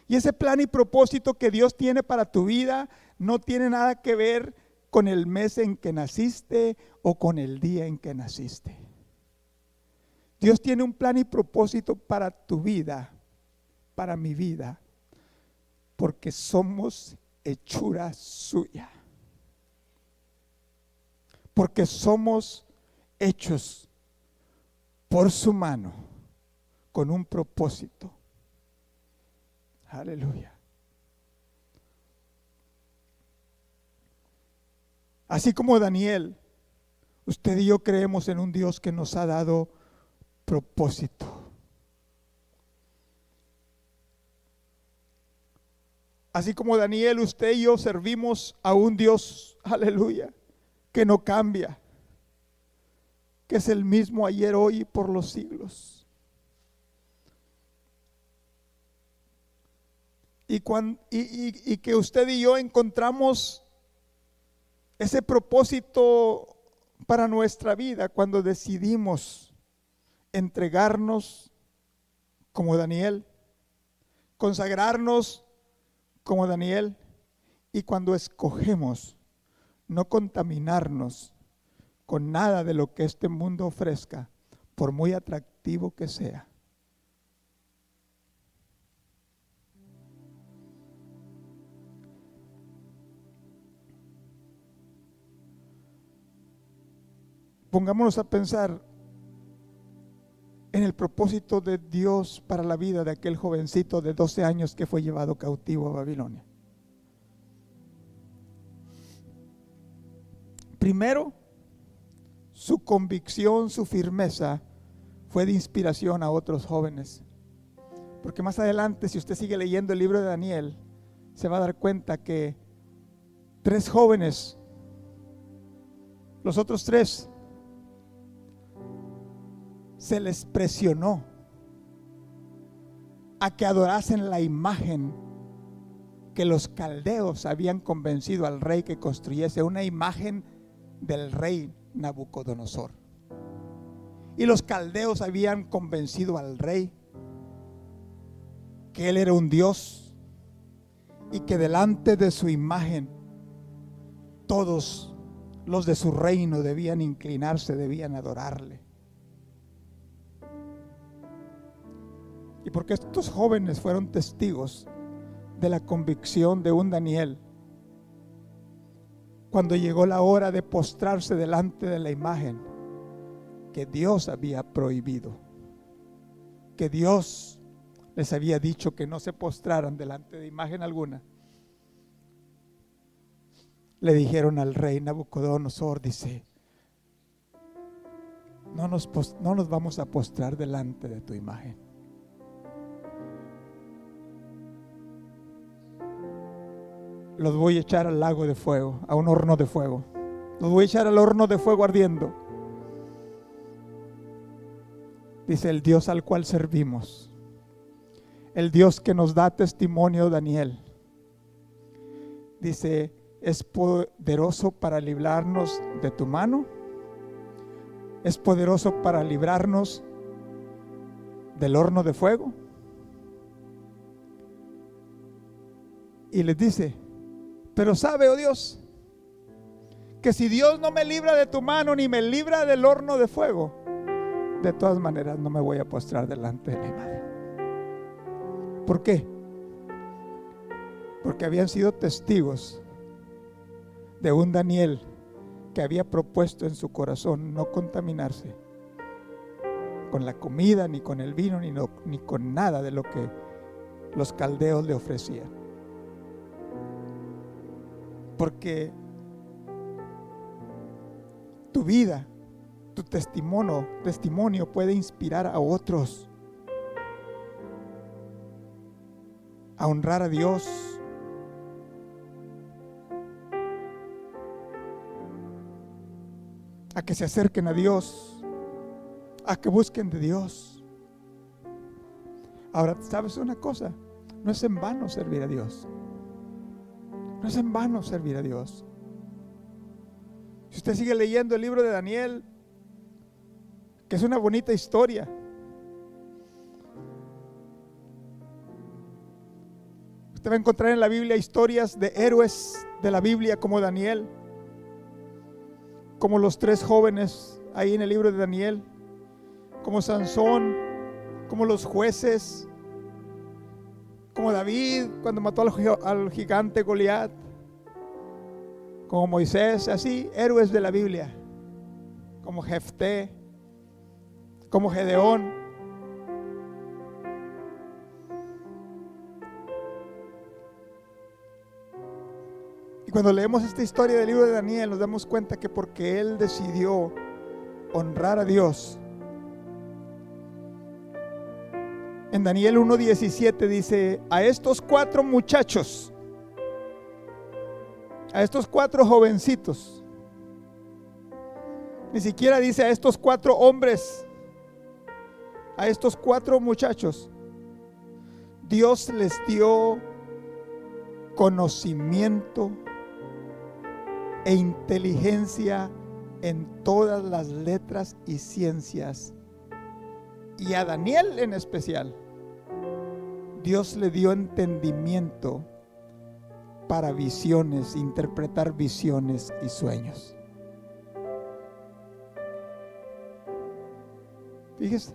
Y ese plan y propósito que Dios tiene para tu vida no tiene nada que ver con el mes en que naciste o con el día en que naciste. Dios tiene un plan y propósito para tu vida, para mi vida, porque somos hechura suya. Porque somos hechos por su mano con un propósito. Aleluya. Así como Daniel, usted y yo creemos en un Dios que nos ha dado propósito. Así como Daniel, usted y yo servimos a un Dios, aleluya, que no cambia, que es el mismo ayer, hoy y por los siglos. Y que usted y yo encontramos ese propósito para nuestra vida cuando decidimos entregarnos como Daniel, consagrarnos como Daniel, y cuando escogemos no contaminarnos con nada de lo que este mundo ofrezca, por muy atractivo que sea. Pongámonos a pensar en el propósito de Dios para la vida de aquel jovencito de 12 años que fue llevado cautivo a Babilonia. Primero, su convicción, su firmeza fue de inspiración a otros jóvenes. Porque más adelante, si usted sigue leyendo el libro de Daniel, se va a dar cuenta que 3 jóvenes, los otros 3, se les presionó a que adorasen la imagen que los caldeos habían convencido al rey que construyese, una imagen del rey Nabucodonosor. Y los caldeos habían convencido al rey que él era un dios y que delante de su imagen todos los de su reino debían inclinarse, debían adorarle. Y porque estos jóvenes fueron testigos de la convicción de un Daniel, cuando llegó la hora de postrarse delante de la imagen que Dios había prohibido, que Dios les había dicho que no se postraran delante de imagen alguna, le dijeron al rey Nabucodonosor, dice, no nos vamos a postrar delante de tu imagen. Los voy a echar al lago de fuego, a un horno de fuego. Los voy a echar al horno de fuego ardiendo. Dice el Dios al cual servimos, el Dios que nos da testimonio, Daniel. Dice, es poderoso para librarnos de tu mano. Es poderoso para librarnos del horno de fuego. Y les dice, pero sabe, oh Dios, que si Dios no me libra de tu mano ni me libra del horno de fuego, de todas maneras no me voy a postrar delante de la imagen. ¿Por qué? Porque habían sido testigos de un Daniel que había propuesto en su corazón no contaminarse con la comida, ni con el vino, ni con nada de lo que los caldeos le ofrecían. Porque tu vida, tu testimonio puede inspirar a otros a honrar a Dios, a que se acerquen a Dios, a que busquen de Dios. Ahora, ¿sabes una cosa? No es en vano servir a Dios. No es en vano servir a Dios. Si usted sigue leyendo el libro de Daniel, que es una bonita historia, usted va a encontrar en la Biblia historias de héroes de la Biblia como Daniel, como los 3 jóvenes ahí en el libro de Daniel, como Sansón, como los jueces, como David cuando mató al gigante Goliat, como Moisés, así, héroes de la Biblia, como Jefté, como Gedeón. Y cuando leemos esta historia del libro de Daniel, nos damos cuenta que porque él decidió honrar a Dios. En Daniel 1:17 dice: a estos 4 muchachos, a estos 4 jovencitos, ni siquiera dice a estos 4 hombres, a estos 4 muchachos, Dios les dio conocimiento e inteligencia en todas las letras y ciencias. Y a Daniel en especial, Dios le dio entendimiento para visiones, interpretar visiones y sueños. Fíjese,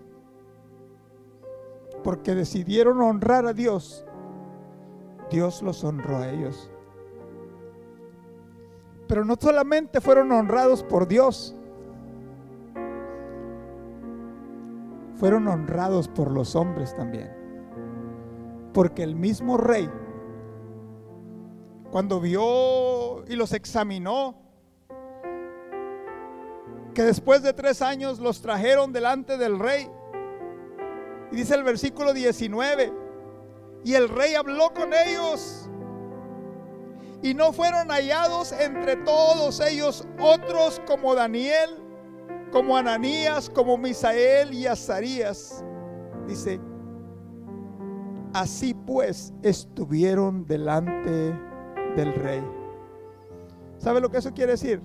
porque decidieron honrar a Dios, Dios los honró a ellos. Pero no solamente fueron honrados por Dios, fueron honrados por los hombres también. Porque el mismo rey, cuando vio y los examinó, que después de 3 años los trajeron delante del rey, y dice el versículo 19, y el rey habló con ellos, y no fueron hallados entre todos ellos otros como Daniel, como Ananías, como Misael y Azarías. Dice: así pues estuvieron delante del rey. ¿Sabe lo que eso quiere decir?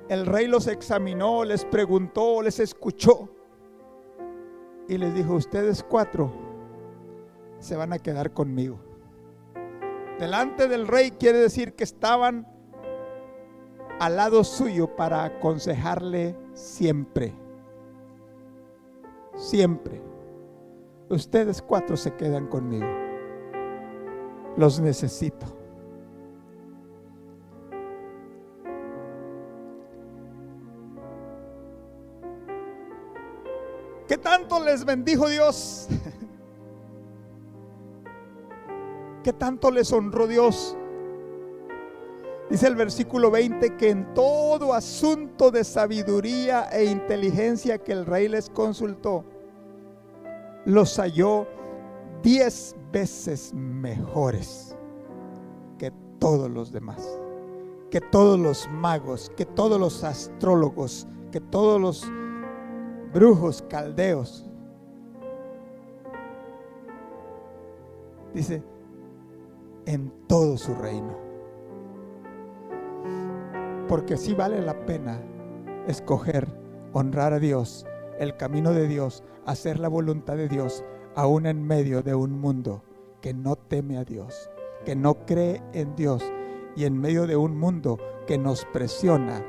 El rey los examinó, les preguntó, les escuchó y les dijo: ustedes 4 se van a quedar conmigo. Delante del rey quiere decir que estaban al lado suyo para aconsejarle siempre. Siempre. Ustedes 4 se quedan conmigo. Los necesito. ¿Qué tanto les bendijo Dios? ¿Qué tanto les honró Dios? Dice el versículo 20 que en todo asunto de sabiduría e inteligencia que el rey les consultó, los halló 10 veces mejores que todos los demás, que todos los magos, que todos los astrólogos, que todos los brujos, caldeos. Dice, en todo su reino. Porque sí vale la pena escoger honrar a Dios, el camino de Dios, hacer la voluntad de Dios, aún en medio de un mundo que no teme a Dios, que no cree en Dios, y en medio de un mundo que nos presiona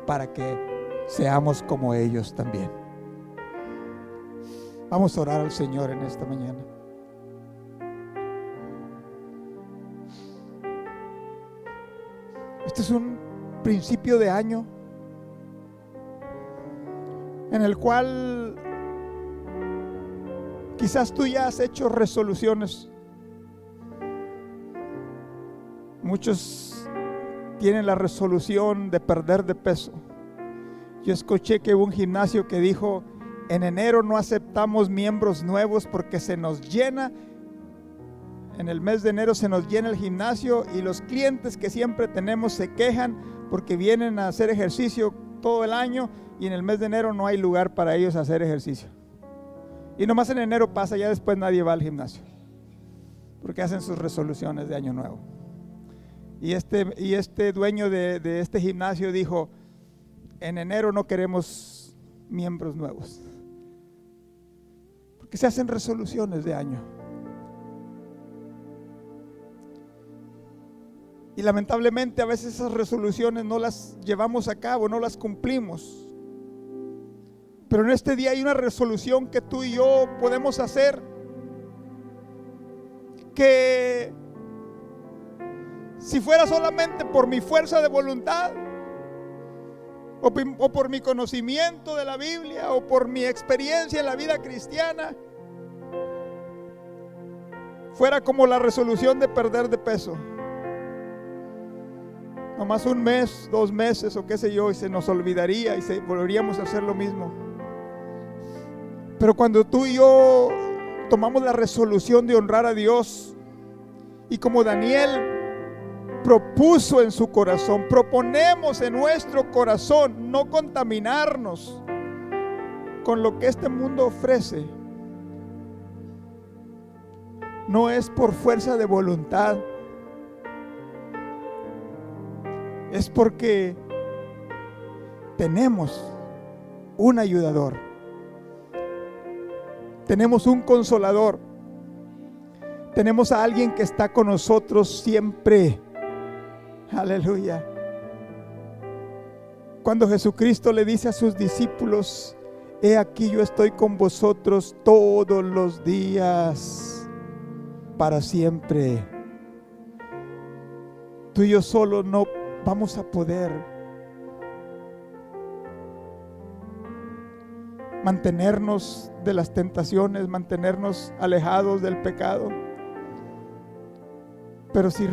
para que seamos como ellos también. Vamos a orar al Señor en esta mañana. Este es un principio de año en el cual quizás tú ya has hecho resoluciones. Muchos tienen la resolución de perder de peso. Yo escuché que hubo un gimnasio que dijo: en enero no aceptamos miembros nuevos porque se nos llena. En el mes de enero se nos llena el gimnasio y los clientes que siempre tenemos se quejan porque vienen a hacer ejercicio todo el año y en el mes de enero no hay lugar para ellos hacer ejercicio. Y nomás en enero pasa, ya después nadie va al gimnasio porque hacen sus resoluciones de año nuevo. Y este dueño de este gimnasio dijo: en enero no queremos miembros nuevos, porque se hacen resoluciones de año. Y lamentablemente a veces esas resoluciones no las llevamos a cabo, no las cumplimos. Pero en este día hay una resolución que tú y yo podemos hacer, que si fuera solamente por mi fuerza de voluntad, o por mi conocimiento de la Biblia, o por mi experiencia en la vida cristiana, fuera como la resolución de perder de peso. Nomás un mes, 2 meses o qué sé yo, y se nos olvidaría y volveríamos a hacer lo mismo. Pero cuando tú y yo tomamos la resolución de honrar a Dios, y como Daniel propuso en su corazón, proponemos en nuestro corazón no contaminarnos con lo que este mundo ofrece, no es por fuerza de voluntad, es porque tenemos un ayudador, tenemos un consolador, tenemos a alguien que está con nosotros siempre. Aleluya. Cuando Jesucristo le dice a sus discípulos: he aquí yo estoy con vosotros todos los días para siempre. Tú y yo solo no vamos a poder mantenernos de las tentaciones, mantenernos alejados del pecado. Pero si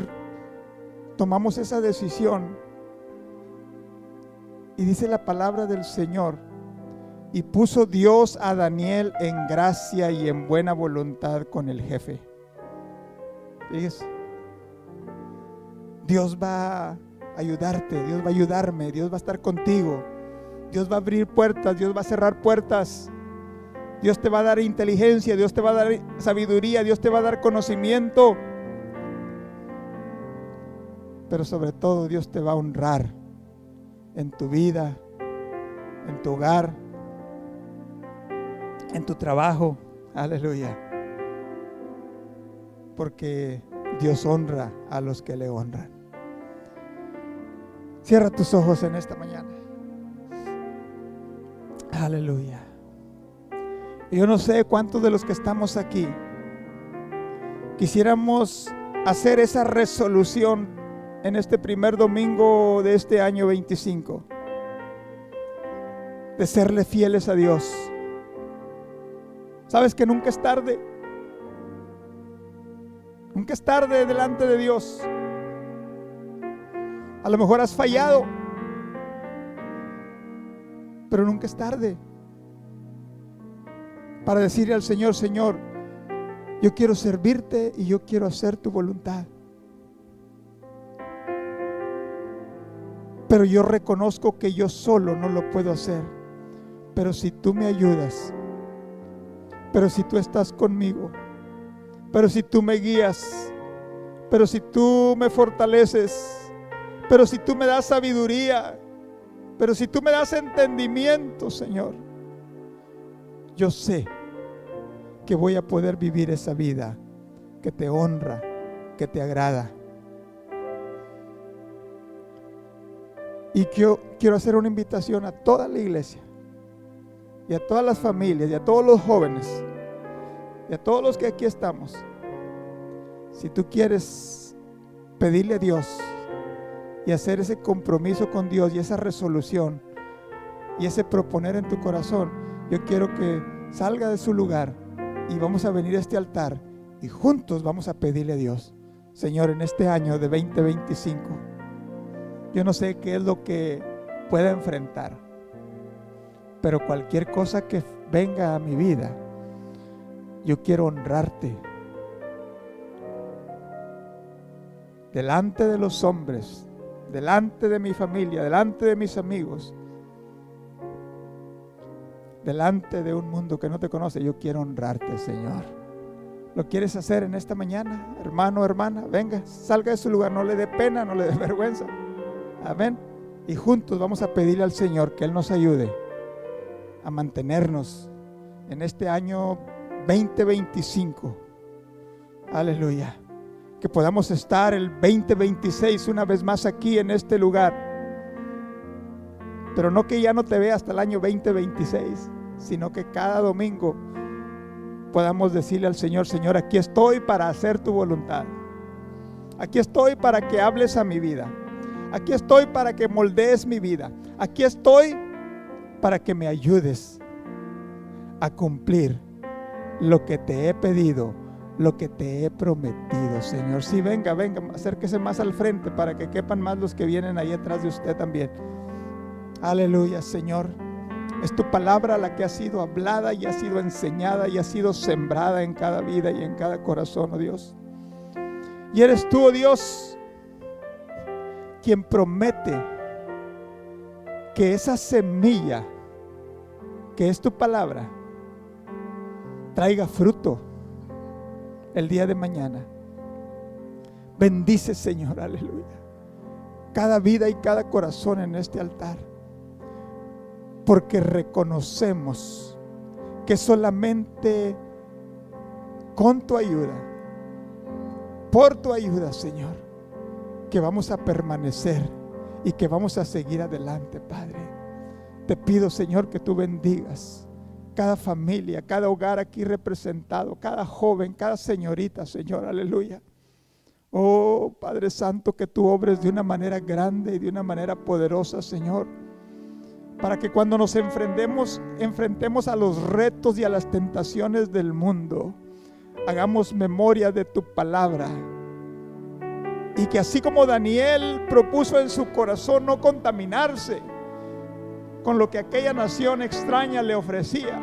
tomamos esa decisión, y dice la palabra del Señor: y puso Dios a Daniel en gracia y en buena voluntad con el jefe. Fíjese, Dios va a ayudarte, Dios va a ayudarme, Dios va a estar contigo, Dios va a abrir puertas, Dios va a cerrar puertas, Dios te va a dar inteligencia, Dios te va a dar sabiduría, Dios te va a dar conocimiento, pero sobre todo Dios te va a honrar en tu vida, en tu hogar, en tu trabajo. Aleluya. Porque Dios honra a los que le honran. Cierra tus ojos en esta mañana. Aleluya. Yo no sé cuántos de los que estamos aquí quisiéramos hacer esa resolución en este primer domingo de este año 25, de serle fieles a Dios. Sabes que nunca es tarde. Nunca es tarde delante de Dios. A lo mejor has fallado, pero nunca es tarde para decirle al Señor: Señor, yo quiero servirte y yo quiero hacer tu voluntad. Pero yo reconozco que yo solo no lo puedo hacer. Pero si tú me ayudas, pero si tú estás conmigo, pero si tú me guías, pero si tú me fortaleces, pero si tú me das sabiduría, pero si tú me das entendimiento, Señor, yo sé que voy a poder vivir esa vida que te honra, que te agrada. Y yo quiero hacer una invitación a toda la iglesia, y a todas las familias, y a todos los jóvenes, y a todos los que aquí estamos. Si tú quieres pedirle a Dios y hacer ese compromiso con Dios y esa resolución y ese proponer en tu corazón, yo quiero que salga de su lugar y vamos a venir a este altar y juntos vamos a pedirle a Dios: Señor, en este año de 2025, yo no sé qué es lo que pueda enfrentar, pero cualquier cosa que venga a mi vida, yo quiero honrarte delante de los hombres, delante de mi familia, delante de mis amigos, delante de un mundo que no te conoce. Yo quiero honrarte, Señor. ¿Lo quieres hacer en esta mañana, hermano, hermana? Venga, salga de su lugar, no le dé pena, no le dé vergüenza. Amén. Y juntos vamos a pedirle al Señor que Él nos ayude a mantenernos en este año 2025. Aleluya. Que podamos estar el 2026 una vez más aquí en este lugar. Pero no que ya no te vea hasta el año 2026, sino que cada domingo podamos decirle al Señor: Señor, aquí estoy para hacer tu voluntad. Aquí estoy para que hables a mi vida. Aquí estoy para que moldees mi vida. Aquí estoy para que me ayudes a cumplir lo que te he pedido, lo que te he prometido, Señor. Sí, venga, acérquese más al frente para que quepan más los que vienen ahí atrás de usted también. Aleluya, Señor. Es tu palabra la que ha sido hablada y ha sido enseñada y ha sido sembrada en cada vida y en cada corazón, oh Dios. Y eres tú, oh Dios, quien promete que esa semilla que es tu palabra traiga fruto el día de mañana. Bendice, Señor, aleluya, cada vida y cada corazón en este altar, porque reconocemos que solamente con tu ayuda, por tu ayuda, Señor, que vamos a permanecer y que vamos a seguir adelante, Padre. Te pido, Señor, que tú bendigas cada familia, cada hogar aquí representado, cada joven, cada señorita, Señor, aleluya. Oh, Padre Santo, que tú obres de una manera grande y de una manera poderosa, Señor, para que cuando nos enfrentemos a los retos y a las tentaciones del mundo, hagamos memoria de tu palabra. Y que así como Daniel propuso en su corazón no contaminarse con lo que aquella nación extraña le ofrecía,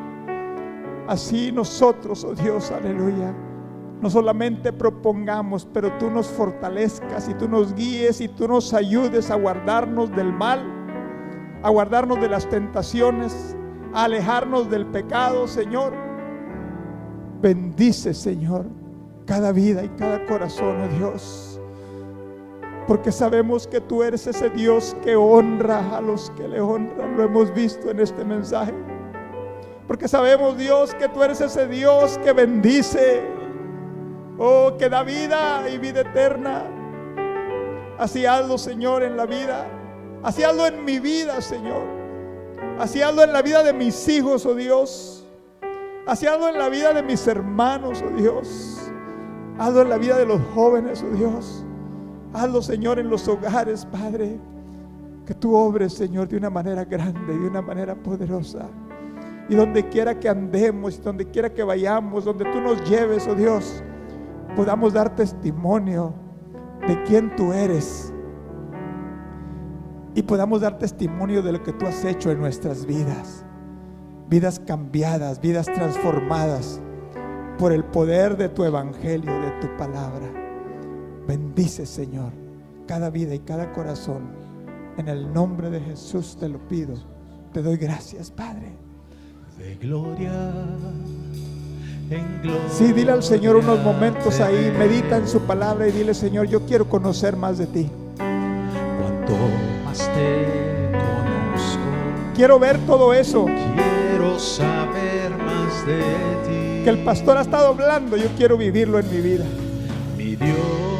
así nosotros, oh Dios, aleluya, no solamente propongamos, pero tú nos fortalezcas y tú nos guíes y tú nos ayudes a guardarnos del mal, a guardarnos de las tentaciones, a alejarnos del pecado, Señor. Bendice, Señor, cada vida y cada corazón, oh Dios, porque sabemos que tú eres ese Dios que honra a los que le honran. Lo hemos visto en este mensaje. Porque sabemos, Dios, que tú eres ese Dios que bendice, oh, que da vida y vida eterna. Así hazlo, Señor, en la vida. Así hazlo en mi vida, Señor. Así hazlo en la vida de mis hijos, oh Dios. Así hazlo en la vida de mis hermanos, oh Dios. Hazlo en la vida de los jóvenes, oh Dios. Hazlo, Señor, en los hogares, Padre. Que tú obres, Señor, de una manera grande y de una manera poderosa. Y donde quiera que andemos, y donde quiera que vayamos, donde tú nos lleves, oh Dios, podamos dar testimonio de quién tú eres. Y podamos dar testimonio de lo que tú has hecho en nuestras vidas. Vidas cambiadas, vidas transformadas por el poder de tu evangelio, de tu palabra. Bendice, Señor, cada vida y cada corazón. En el nombre de Jesús te lo pido. Te doy gracias, Padre. De gloria en gloria. Sí, dile al Señor unos momentos ahí. Medita en su palabra y dile: Señor, yo quiero conocer más de ti. Cuanto más te conozco, quiero ver todo eso quiero saber más de ti. que el pastor ha estado hablando. Yo quiero vivirlo en mi vida. Mi Dios.